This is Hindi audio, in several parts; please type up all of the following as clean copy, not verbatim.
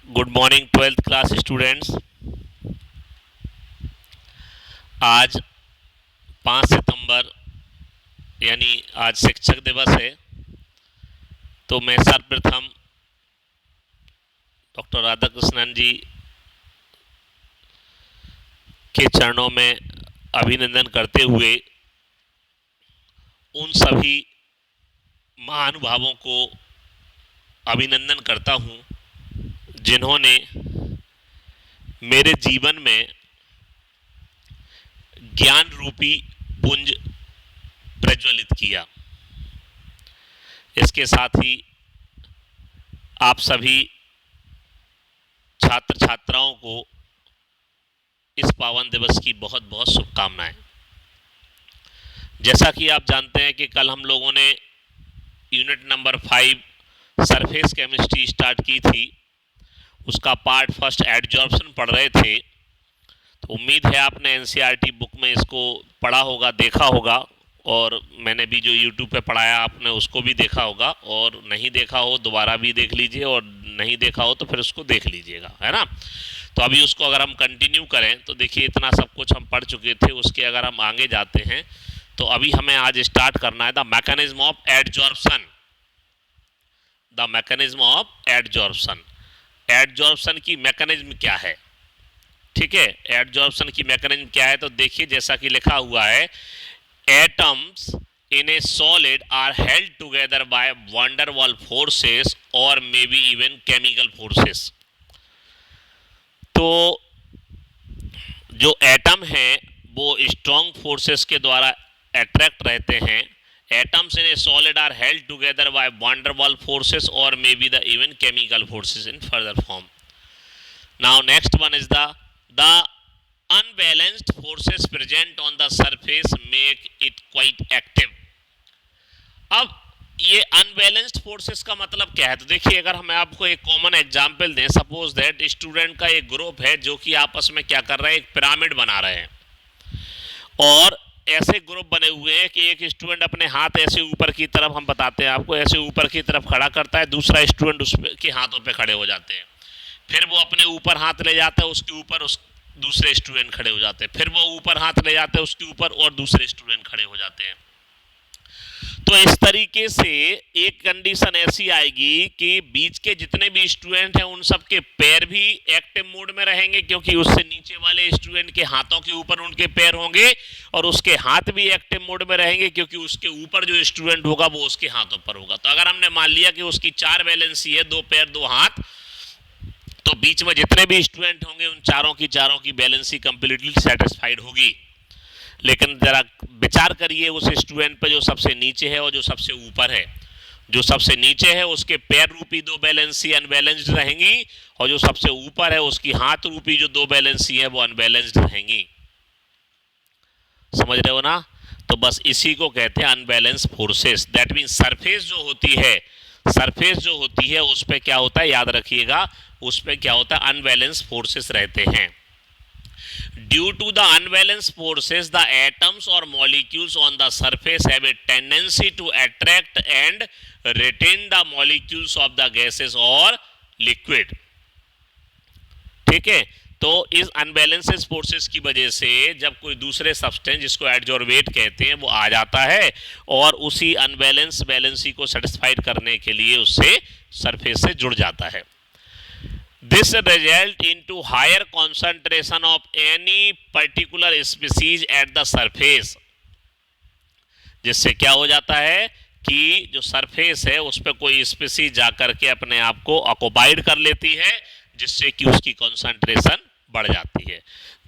Good morning 12th class students. आज 5 सितंबर यानी आज शिक्षक दिवस है। तो मैं सर्वप्रथम डॉक्टर राधाकृष्णन जी के चरणों में अभिनंदन करते हुए उन सभी महानुभावों को अभिनंदन करता हूँ जिन्होंने मेरे जीवन में ज्ञान रूपी पुंज प्रज्वलित किया। इसके साथ ही आप सभी छात्र छात्राओं को इस पावन दिवस की बहुत बहुत शुभकामनाएं। जैसा कि आप जानते हैं कि कल हम लोगों ने unit number 5 surface chemistry start की थी। उसका पार्ट फर्स्ट एडजॉर्प्शन पढ़ रहे थे। तो उम्मीद है आपने एनसीईआरटी बुक में इसको पढ़ा होगा, देखा होगा, और मैंने भी जो यूट्यूब पे पढ़ाया आपने उसको भी देखा होगा, और नहीं देखा हो दोबारा भी देख लीजिए, और नहीं देखा हो तो फिर उसको देख लीजिएगा, है ना। तो अभी उसको अगर हम कंटिन्यू करें तो देखिए इतना सब कुछ हम पढ़ चुके थे। उसके अगर हम आगे जाते हैं तो अभी हमें आज स्टार्ट करना है the mechanism of adsorption. The mechanism of adsorption. Adsorption की मैकेनिज्म क्या है, ठीक है। एडजॉर्प्शन की मैकेनिज्म क्या है तो देखिए, जैसा कि लिखा हुआ है, atoms in a solid are held together by van der Waals forces और may be even chemical forces. तो जो एटम है वो स्ट्रॉन्ग फोर्सेस के द्वारा अट्रैक्ट रहते हैं। Atoms in a solid are held together by van der Waals forces और may be the even chemical forces in further form. Now next one is the unbalanced forces present on the surface make it quite active। अब ये अनबैलेंस्ड फोर्सेस का मतलब क्या है तो देखिए, अगर हम आपको एक कॉमन एग्जांपल दें, सपोज दैट स्टूडेंट का एक ग्रुप है जो कि आपस में क्या कर रहे हैं, एक पिरामिड बना रहे हैं, और ऐसे ग्रुप बने हुए हैं कि एक स्टूडेंट अपने हाथ ऐसे ऊपर की तरफ, हम बताते हैं आपको, ऐसे ऊपर की तरफ खड़ा करता है, दूसरा स्टूडेंट उसके हाथों पे खड़े हो जाते हैं, फिर वो अपने ऊपर हाथ ले जाता है, उसके ऊपर उस दूसरे स्टूडेंट खड़े हो जाते हैं, फिर वो ऊपर हाथ ले जाते हैं उसके ऊपर और दूसरे स्टूडेंट खड़े हो जाते हैं। तो इस तरीके से एक कंडीशन ऐसी आएगी कि बीच के जितने भी स्टूडेंट हैं उन सब के पैर भी एक्टिव मोड में रहेंगे, क्योंकि उससे नीचे वाले स्टूडेंट के हाथों के ऊपर उनके पैर होंगे, और उसके हाथ भी एक्टिव मोड में रहेंगे क्योंकि उसके ऊपर जो स्टूडेंट होगा वो उसके हाथों पर होगा। तो अगर हमने मान लिया कि उसकी 4 बैलेंसी है, 2 पैर 2 हाथ, तो बीच में जितने भी स्टूडेंट होंगे उन चारों की बैलेंसी कंप्लीटली सेटिस्फाइड होगी। लेकिन जरा विचार करिए उस स्टूडेंट पे जो सबसे नीचे है और जो सबसे ऊपर है। जो सबसे नीचे है उसके पैर रूपी 2 बैलेंसी अनबैलेंस्ड रहेंगी, और जो सबसे ऊपर है उसकी हाथ रूपी जो 2 बैलेंसी है वो अनबैलेंस्ड रहेंगी। समझ रहे हो ना। तो बस इसी को कहते हैं unbalance forces. That mean surface जो होती है, सरफेस जो होती है उस पर क्या होता है, याद रखिएगा, उस पर क्या होता है, अनबैलेंस फोर्सेस रहते हैं। Due to the unbalance forces the atoms और molecules on the surface have a tendency to attract and retain the molecules of the gases और लिक्विड। ठीक है। तो इस अनबैलेंसेस फोर्सेस की वजह से जब कोई दूसरे सब्सटेंस जिसको एडजॉर्बेट कहते हैं वो आ जाता है, और उसी अनबैलेंस बैलेंसी को सेटिस्फाइड करने के लिए उससे सरफेस से जुड़ जाता है। This result into higher concentration of any particular species at the surface। जिससे क्या हो जाता है कि जो सरफेस है उस पर कोई स्पीसीज जाकर के अपने आप को ऑक्युपाइड कर लेती है, जिससे कि उसकी कंसंट्रेशन बढ़ जाती है।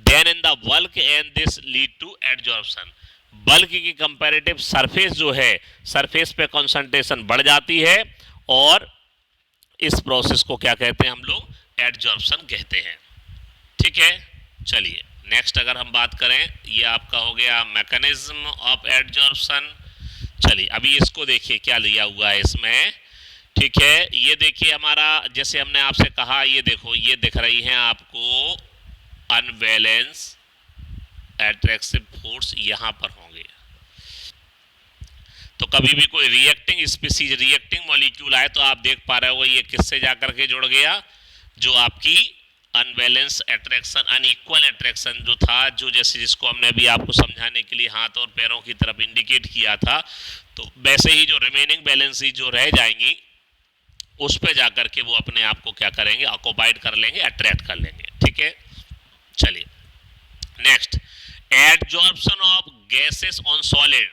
Then in the bulk and this lead to adsorption. Bulk की कंपैरेटिव सरफेस जो है, सरफेस पे कंसंट्रेशन बढ़ जाती है, और इस प्रोसेस को क्या कहते हैं हम लोग, एडजॉर्प्शन कहते हैं। ठीक है। चलिए नेक्स्ट अगर हम बात करें, ये आपका हो गया मैकेनिज्म ऑफ एडजॉर्प्शन। चलिए अभी इसको देखिए क्या लिया हुआ है इसमें। ठीक है, ये देखिए हमारा, जैसे हमने आपसे कहा, ये देखो, ये दिख रही है आपको अनबैलेंस एट्रैक्टिव फोर्स, यहां पर होंगे। तो कभी भी कोई रिएक्टिंग स्पीसीज, रिएक्टिंग मॉलिक्यूल आए तो आप देख पा रहे हो ये किससे जाकर के जुड़ गया, जो आपकी अनबैलेंस अट्रैक्शन, अनइक्वल अट्रैक्शन जो था, जो जैसे जिसको हमने अभी आपको समझाने के लिए हाथ और पैरों की तरफ इंडिकेट किया था, तो वैसे ही जो रिमेनिंग बैलेंस जो रह जाएंगी उस पे जाकर के वो अपने आप को क्या करेंगे, ऑक्युपाइड कर लेंगे, अट्रैक्ट कर लेंगे। ठीक है, चलिए next, adsorption of gases on solid.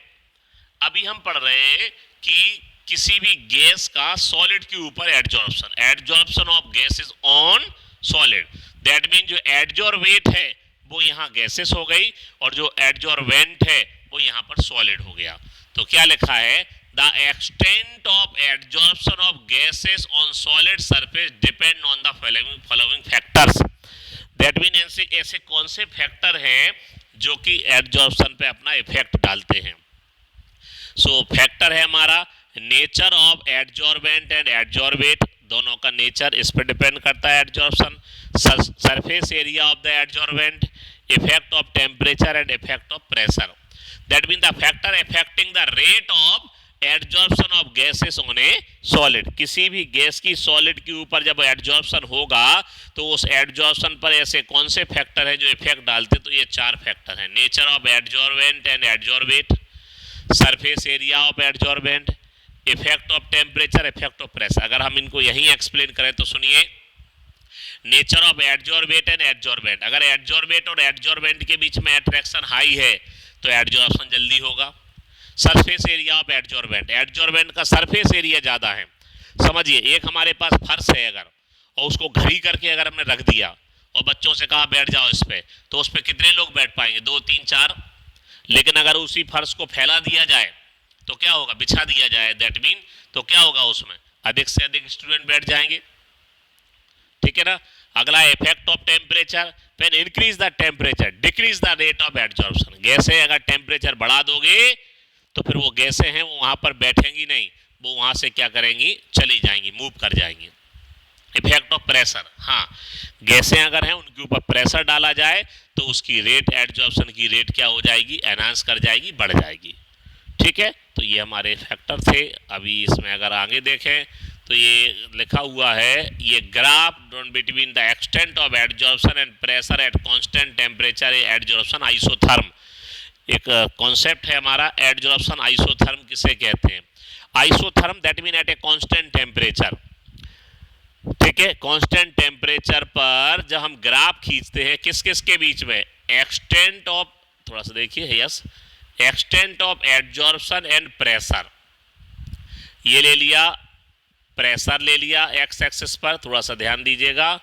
अभी हम पढ़ रहे हैं कि किसी भी गैस का सॉलिड के ऊपर adsorption, adsorption of gases on solid, that mean जो एडजॉर्वेट है वो यहाँ गैसेस हो गई और जो एडजॉर्वेंट है वो यहाँ पर सॉलिड हो गया। तो क्या लिखा है, the extent of adsorption of gases on solid surface depend on the following factors. That mean ऐसे कौन से फैक्टर हैं जो कि एडजॉर्प्शन पे अपना इफेक्ट डालते हैं। सो फैक्टर है हमारा nature of adsorbent and adsorbate, दोनों का नेचर इस पर डिपेंड करता है adsorption, surface area of the adsorbent, effect of temperature and effect of pressure. That mean the factor affecting the rate of adsorption of gases on a solid. किसी भी गैस की सॉलिड के ऊपर जब एडजॉर्प्शन होगा तो उस एडजॉर्प्शन पर ऐसे कौन से फैक्टर है जो इफेक्ट डालते, तो ये चार फैक्टर हैं, nature of adsorbent and adsorbate, surface area of adsorbent, effect of temperature, effect of pressure. अगर हम इनको यही एक्सप्लेन करें तो सुनिए, nature of adsorbate and adsorbent, अगर एडजॉर्बेट और एडजॉर्बेंट के बीच में अट्रैक्शन हाई है तो एडजॉर्प्शन जल्दी होगा। Surface area of adsorbent, adsorbent का सरफेस एरिया ज्यादा है। समझिए, एक हमारे पास फर्श है अगर, और उसको घड़ी करके अगर हमने रख दिया और बच्चों से कहा बैठ जाओ इस पे, तो उस पे कितने लोग बैठ पाएंगे, 2 3 4। लेकिन अगर उसी फर्श को फैला दिया जाए तो क्या होगा, बिछा दिया जाए, दैट मीन तो क्या होगा, उसमें अधिक से अधिक स्टूडेंट बैठ जाएंगे। ठीक है ना। अगला effect of temperature, when increase the temperature decrease the rate of adsorption. गैसें अगर टेम्परेचर बढ़ा दोगे तो फिर वो गैसें हैं वो वहां पर बैठेंगी नहीं, वो वहां से क्या करेंगी, चली जाएंगी, मूव कर जाएंगी। इफेक्ट ऑफ प्रेशर, हाँ, गैसें अगर हैं उनके ऊपर प्रेशर डाला जाए तो उसकी रेट, एडजॉर्प्शन की रेट क्या हो जाएगी, एनहांस कर जाएगी, बढ़ जाएगी। ठीक है, तो ये हमारे फैक्टर थे। अभी इसमें अगर आगे देखें तो ये लिखा हुआ है, ये graph between the extent of adsorption and pressure at constant temperature, adsorption isotherm. एक कॉन्सेप्ट है हमारा एडजॉर्प्शन आइसोथर्म, किसे कहते हैं, isotherm that mean at a constant temperature. ठीक है, कांस्टेंट टेम्परेचर पर जब हम ग्राफ खींचते हैं किस किस के बीच में, एक्सटेंट ऑफ, थोड़ा सा देखिए, yes, extent of adsorption and pressure, ये ले लिया, प्रेशर ले लिया एक्स एक्सिस पर, थोड़ा सा ध्यान दीजिएगा,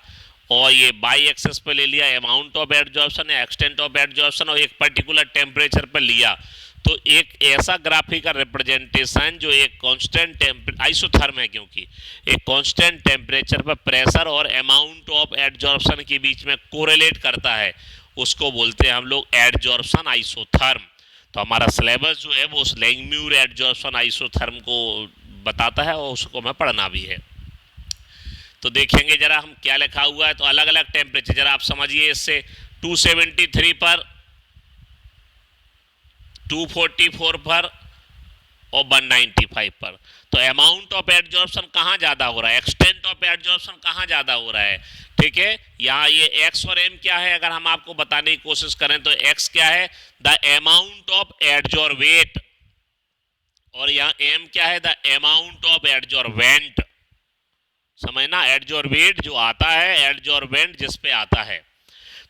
और ये बाई एक्सिस पर ले लिया अमाउंट ऑफ एडजॉर्प्शन या एक्सटेंट ऑफ एडजॉर्प्शन, और एक पर्टिकुलर टेम्परेचर पर लिया। तो एक ऐसा ग्राफिकल रिप्रेजेंटेशन जो एक कांस्टेंट आइसोथर्म है, क्योंकि एक कांस्टेंट टेम्परेचर पर प्रेशर और अमाउंट ऑफ एडजॉर्प्शन के बीच में कोरिलेट करता है, उसको बोलते हैं हम लोग एडजॉर्प्शन आइसोथर्म। तो हमारा सिलेबस जो है वो उस लैंगम्यूर एडजॉर्प्शन आइसोथर्म को बताता है और उसको हमें पढ़ना भी है। तो देखेंगे जरा हम क्या लिखा हुआ है, तो अलग अलग टेम्परेचर जरा आप समझिए, इससे 273 पर, 244 पर और 195 पर। तो अमाउंट ऑफ एडजॉर्प्शन कहाँ ज़्यादा हो रहा है, एक्सटेंट ऑफ एडजॉर्प्शन कहाँ ज़्यादा हो रहा है। ठीक है, यहाँ ये एक्स और एम क्या है, अगर हम आपको बताने की कोशिश करें तो एक्स क्या है, द अमाउंट ऑफ एडजॉर्वेट, और यहाँ एम क्या है, द अमाउंट ऑफ एडजॉर्वेंट। समझना, एडजॉर्वेट जो आता है, एडजॉर्वेंट जिस पे आता है,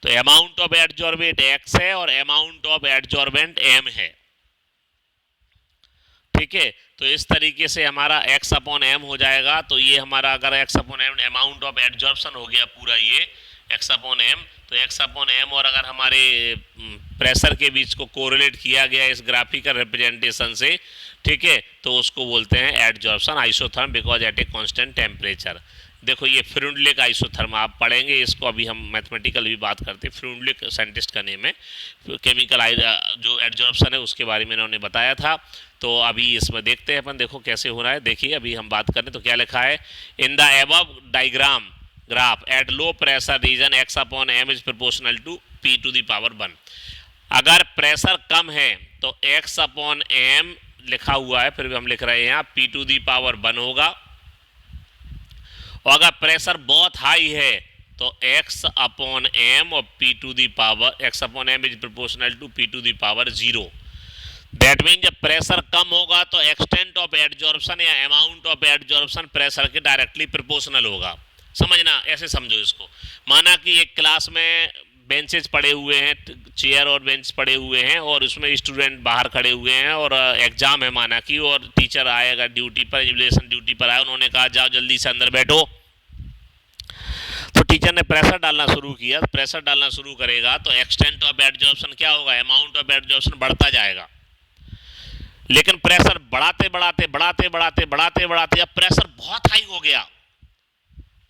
तो अमाउंट ऑफ एडजॉर्वेट एक्स है और अमाउंट ऑफ एडजॉर्वेंट एम है। ठीक है, तो इस तरीके से हमारा x अपॉन एम हो जाएगा। तो ये हमारा अगर x upon M amount of adsorption हो गया पूरा, ये x अपॉन एम, तो x अपॉन एम, और अगर हमारे प्रेशर के बीच को कोरिलेट किया गया इस ग्राफिकल रिप्रेजेंटेशन से, ठीक है, तो उसको बोलते हैं adsorption isotherm because at a constant temperature. देखो ये फ्रूनलिक आइसोथर्म आप पढ़ेंगे, इसको अभी हम मैथमेटिकल भी बात करते हैं, फ्रूनलिक साइंटिस्ट का नेम है, केमिकल जो एडजॉर्प्शन है उसके बारे में इन्होंने बताया था। तो अभी इसमें देखते हैं अपन, देखो कैसे हो रहा है। देखिए अभी हम बात करें तो क्या लिखा है, in the above diagram graph at low pressure region x upon M is proportional to p to the power 1। अगर प्रेशर कम है तो x अपॉन एम लिखा हुआ है, फिर भी हम लिख रहे हैं यहाँ p टू द पावर 1 होगा, और अगर प्रेशर बहुत हाई है तो x अपॉन m और p to the power x upon m is proportional to p to the power 0। That mean जब प्रेशर कम होगा तो एक्सटेंट ऑफ एडजॉर्प्शन या अमाउंट ऑफ एडजॉर्प्शन प्रेशर के डायरेक्टली प्रोपोर्शनल होगा। समझना, ऐसे समझो इसको। माना कि एक क्लास में बेंचेस पड़े हुए हैं, चेयर और बेंच पड़े हुए हैं, और उसमें स्टूडेंट बाहर खड़े हुए हैं और एग्जाम है माना कि, और टीचर आएगा ड्यूटी पर, इवैल्यूएशन ड्यूटी पर आया, उन्होंने कहा जाओ जल्दी से अंदर बैठो। तो टीचर ने प्रेशर डालना शुरू किया। प्रेशर डालना शुरू करेगा तो एक्सटेंट ऑफ एडजॉर्प्शन क्या होगा, अमाउंट ऑफ एडजॉर्प्शन बढ़ता जाएगा। लेकिन प्रेशर बढ़ाते बढ़ाते बढ़ाते बढ़ाते बढ़ाते बढ़ाते अब प्रेशर बहुत हाई हो गया।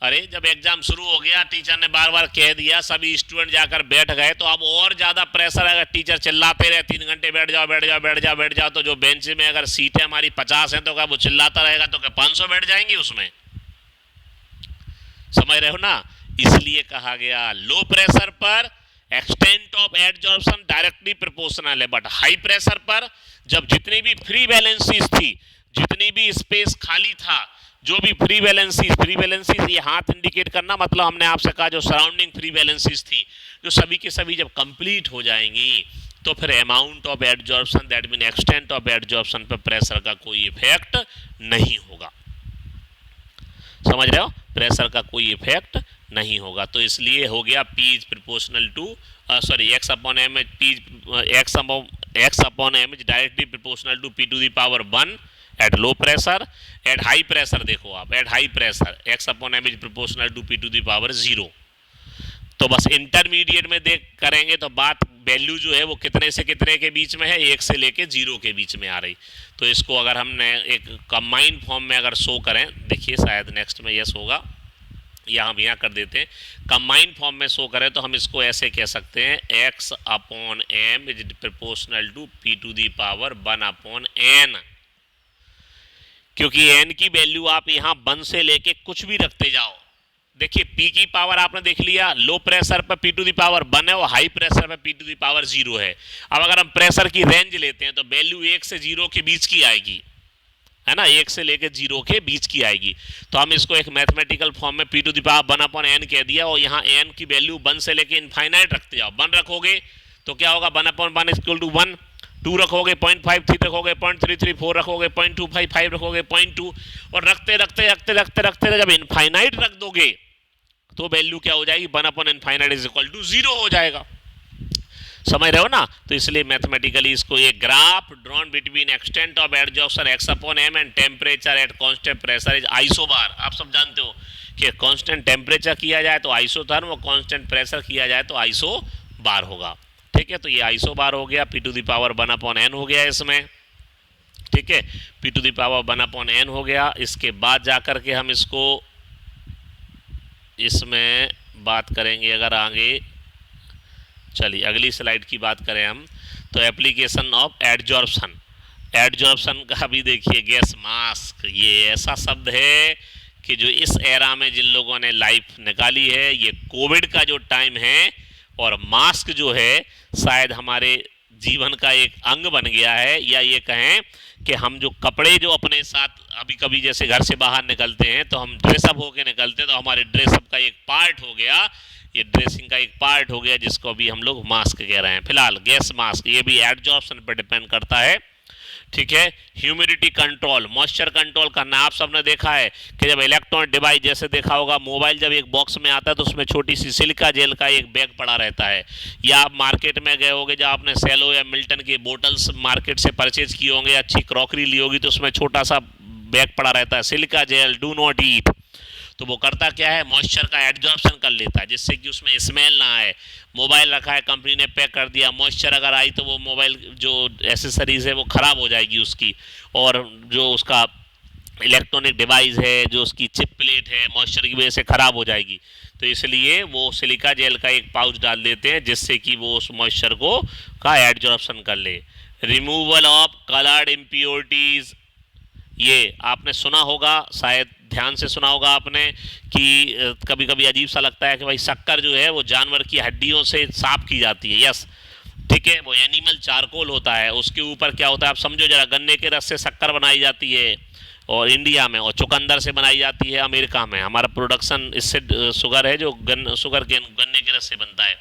अरे जब एग्जाम शुरू हो गया, टीचर ने बार बार कह दिया, सभी स्टूडेंट जाकर बैठ गए, तो अब और ज्यादा प्रेशर है। अगर टीचर चिल्लाते रहे 3 घंटे बैठ जाओ बैठ जाओ बैठ जाओ बैठ जाओ, तो जो बेंच में अगर सीटें हमारी 50 हैं तो क्या वो चिल्लाता रहेगा तो क्या 500 बैठ जाएंगे उसमें? समझ रहे हो ना? इसलिए कहा गया लो प्रेशर पर extent of adsorption directly proportional है, बट हाई प्रेशर पर जब जितनी भी फ्री वैलेंसीज थी, जितनी भी स्पेस खाली था, जो भी फ्री वैलेंसीज ये हाथ इंडिकेट करना, मतलब हमने आपसे कहा जो सराउंडिंग फ्री वैलेंसीज थी, जो सभी के सभी जब कंप्लीट हो जाएंगी तो फिर amount of adsorption that mean extent of adsorption पर प्रेशर का कोई इफेक्ट नहीं होगा। समझ रहे हो? प्रेशर का कोई इफेक्ट नहीं होगा। तो इसलिए हो गया P is proportional to x upon m x upon m is directly proportional to p to the power 1 at low pressure. At high pressure देखो आप, at high pressure x upon m is proportional to p to the power 0। तो बस इंटरमीडिएट में देख करेंगे तो बात वैल्यू जो है वो कितने से कितने के बीच में है, 1 से लेके 0 के बीच में आ रही। तो इसको अगर हमने एक कंबाइंड फॉर्म में अगर शो करें, देखिए शायद नेक्स्ट में यस होगा, या हम यहाँ कर देते हैं कंबाइंड फॉर्म में शो करें तो हम इसको ऐसे कह सकते हैं x upon m is proportional to p to the power 1 upon n। क्योंकि n की वैल्यू आप यहाँ 1 से लेके कुछ भी रखते जाओ। देखिए p की पावर आपने देख लिया, लो प्रेशर पर p टू दी पावर 1 है और हाई प्रेशर पर p टू दी पावर 0 है। अब अगर हम प्रेशर की रेंज लेते हैं तो वैल्यू 1 से 0 के बीच की आएगी, है ना, 1 से लेकर 0 के बीच की आएगी। तो हम इसको एक मैथमेटिकल फॉर्म में p to the power 1 upon n कह दिया, और यहाँ n की वैल्यू 1 से लेकर इनफाइनाइट रखते जाओ। 1 रखोगे तो क्या होगा, 1 अपॉन 1 इक्वल टू 1, 2 रखोगे 0.53 रखोगे 0.334 रखोगे 0.255 रखोगे 0.2, और रखते रखते रखते रखते रखते जब इनफाइनाइट रख दोगे तो वैल्यू क्या हो जाएगी, 1 upon infinite is equal to 0 हो जाएगा। समझ रहे हो ना? तो इसलिए मैथमेटिकली इसको एक graph drawn between extent of adsorption x upon m and temperature at constant pressure is isobar. आप सब जानते हो कि कांस्टेंट टेम्परेचर किया जाए तो आइसोथर्म और कांस्टेंट प्रेशर किया जाए तो आइसोबार होगा। ठीक है, तो ये आइसोबार हो गया, p to the power 1 upon n हो गया इसमें। ठीक है, p to the power 1 upon n हो गया। इसके बाद जाकर के हम इसको इसमें बात करेंगे अगर आगे, चलिए अगली स्लाइड की बात करें हम, तो एप्लीकेशन ऑफ एडजॉर्प्शन। एडजॉर्प्शन का भी देखिए, गैस मास्क ये ऐसा शब्द है कि जो इस एरा में जिन लोगों ने लाइफ निकाली है, ये कोविड का जो टाइम है, और मास्क जो है शायद हमारे जीवन का एक अंग बन गया है, या ये कहें कि हम जो कपड़े जो अपने साथ अभी कभी जैसे घर से बाहर निकलते हैं तो हम ड्रेसअप होके निकलते हैं, तो हमारे ड्रेसअप का एक पार्ट हो गया, ये ड्रेसिंग का एक पार्ट हो गया, जिसको अभी हम लोग मास्क कह रहे हैं फिलहाल, गैस मास्क। ये भी एडजॉर्प्शन पर डिपेंड करता है। ठीक है, ह्यूमिडिटी कंट्रोल, मॉइस्चर कंट्रोल करना। आप सबने देखा है कि जब इलेक्ट्रॉनिक डिवाइस, जैसे देखा होगा मोबाइल जब एक बॉक्स में आता है तो उसमें छोटी सी सिलिका जेल का एक बैग पड़ा रहता है, या आप मार्केट में गए होंगे जब आपने सेलो या मिल्टन की बोटल्स मार्केट से परचेज की होंगे, अच्छी क्रॉकरी ली होगी, तो उसमें छोटा सा बैग पड़ा रहता है silica gel, do not eat. तो वो करता क्या है, मॉइस्चर का एडजॉर्प्शन कर लेता है, जिससे कि उसमें स्मेल ना आए। मोबाइल रखा है, कंपनी ने पैक कर दिया, मॉइस्चर अगर आई तो वो मोबाइल जो एसेसरीज है वो ख़राब हो जाएगी उसकी, और जो उसका इलेक्ट्रॉनिक डिवाइस है, जो उसकी चिप प्लेट है, मॉइस्चर की वजह से ख़राब हो जाएगी। तो इसलिए वो सिलिका जेल का एक पाउच डाल देते हैं, जिससे कि वो उस मॉइस्चर को का एडजॉर्प्शन कर ले। रिमूवल ऑफ कलर्ड इम्प्योरिटीज़, ये आपने सुना होगा, शायद ध्यान से सुना होगा आपने कि कभी कभी अजीब सा लगता है कि भाई शक्कर जो है वो जानवर की हड्डियों से साफ की जाती है। यस, ठीक है, वो एनिमल चारकोल होता है, उसके ऊपर क्या होता है आप समझो जरा, गन्ने के रस से शक्कर बनाई जाती है, और इंडिया में, और चुकंदर से बनाई जाती है अमेरिका में। हमारा प्रोडक्शन इससे शुगर है जो शुगर के गन्ने के रस से बनता है।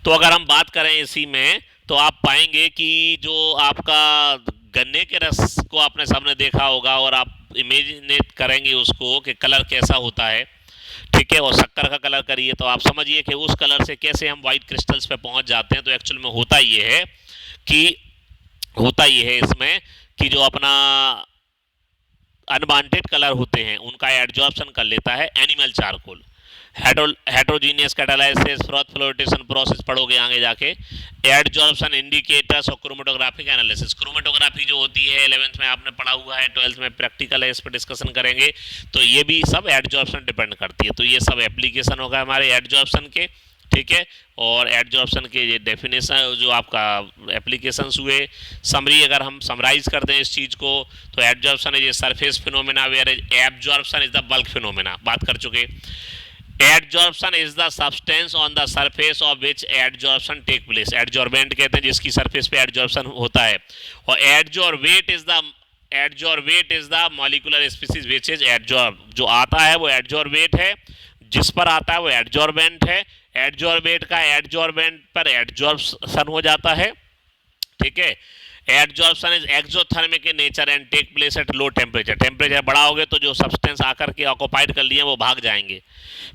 तो अगर हम बात करें इसी में तो आप पाएंगे कि जो आपका गन्ने के रस को आपने सबने देखा होगा और आप इमेजिनेट करेंगे उसको कि कलर कैसा होता है, ठीक है, और शक्कर का कलर करिए तो आप समझिए कि उस कलर से कैसे हम वाइट क्रिस्टल्स पे पहुंच जाते हैं। तो एक्चुअल में होता ये है इसमें कि जो अपना अनवांटेड कलर होते हैं उनका एडजॉर्प्शन कर लेता है animal charcoal. Heterogeneous catalysis, froth flotation process पढ़ोगे आगे जाके, एडजॉर्प्शन इंडिकेटर्स और क्रोमेटोग्राफिक एनालिसिस। क्रोमेटोग्राफी जो होती है 11th में आपने पढ़ा हुआ है, 12th में प्रैक्टिकल है, इस पर डिस्कशन करेंगे। तो ये भी सब एडजॉर्प्शन डिपेंड करती है। तो ये सब एप्लीकेशन होगा हमारे एडजॉर्प्शन के, ठीक है। और एडजॉर्प्शन के ये डेफिनेशन जो आपका एप्लीकेशंस हुए, समरी अगर हम समराइज कर दें इस चीज़ को तो adsorption is a surface phenomena where absorption is the bulk phenomena, बात कर चुके। Adsorption is the substance on the surface of which adsorption take place. Adsorbent कहते हैं जिसकी सरफेस पे एडजॉर्प्शन होता है। और adsorbate is the molecular species which is adsorb. जो आता है वो एडजॉर्बेट है, जिस पर आता है वो एडजॉर्बेंट है। एडजॉर्बेट का एडजॉर्बेंट पर एडजॉर्प्शन हो जाता है, ठीक है। Adsorption is exothermic in nature and take place at low temperature. Temperature बढ़ा होगे तो जो सब्सटेंस आकर के ऑक्युपाइड कर लिए वो भाग जाएंगे।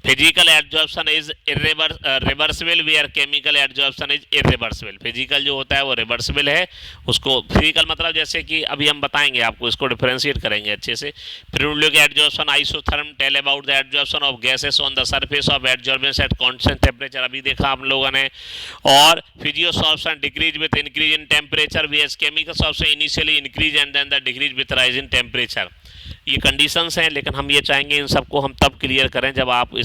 Physical adsorption is reversible where chemical adsorption is irreversible. Physical जो होता है वो रिवर्सिबल है, उसको फिजिकल मतलब जैसे कि अभी हम बताएंगे आपको, इसको डिफरेंशिएट करेंगे अच्छे से। Fluid adsorption isotherm tell about the adsorption of gases on the surface of adsorbents at constant temperature, अभी देखा हम लोगों ने। और physisorption decrease with increase in temperature where chemical sorption initially increase and then the decrease with rise in temperature. ये कंडीशंस हैं, लेकिन हम ये चाहेंगे इन सबको हम तब क्लियर करें जब आप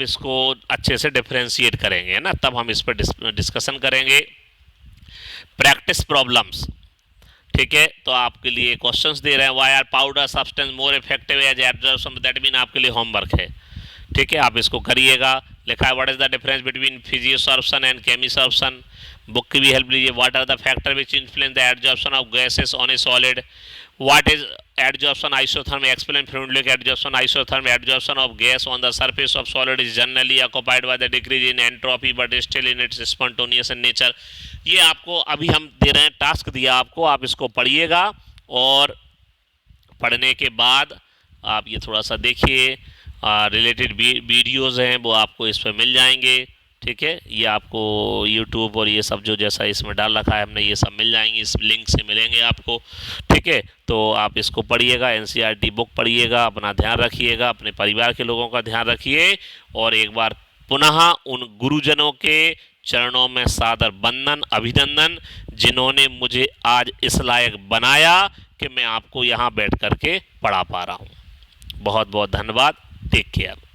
इसको अच्छे से डिफरेंशिएट करेंगे ना, तब हम इस पर डिस्कशन करेंगे। प्रैक्टिस प्रॉब्लम्स, ठीक है। तो आपके लिए क्वेश्चंस दे रहे हैं। Why are powder substance more effective as adsorption, that mean आपके लिए होमवर्क है, ठीक है, आप इसको करिएगा। लिखा है what is the difference between physisorption and chemisorption. Book की भी हेल्प लीजिए। What are the factor which influence the adsorption of gases on a solid. What is adsorption isotherm? Explain Freundlich adsorption isotherm. Adsorption of gas on the surface of solid is generally occupied by the decrease in entropy but still in its spontaneous nature. ये आपको अभी हम दे रहे हैं, टास्क दिया आपको, आप इसको पढ़िएगा और पढ़ने के बाद आप ये थोड़ा सा देखिए, रिलेटेड वीडियोज़ हैं वो आपको इस पर मिल जाएंगे, ठीक है। ये आपको YouTube और ये सब जो जैसा इसमें डाल रखा है हमने, ये सब मिल जाएंगे, इस लिंक से मिलेंगे आपको, ठीक है। तो आप इसको पढ़िएगा, NCERT बुक पढ़िएगा, अपना ध्यान रखिएगा, अपने परिवार के लोगों का ध्यान रखिए। और एक बार पुनः उन गुरुजनों के चरणों में सादर वंदन, अभिनंदन, जिन्होंने मुझे आज इस लायक बनाया कि मैं आपको यहाँ बैठ कर के पढ़ा पा रहा हूँ। बहुत बहुत धन्यवाद। Take care.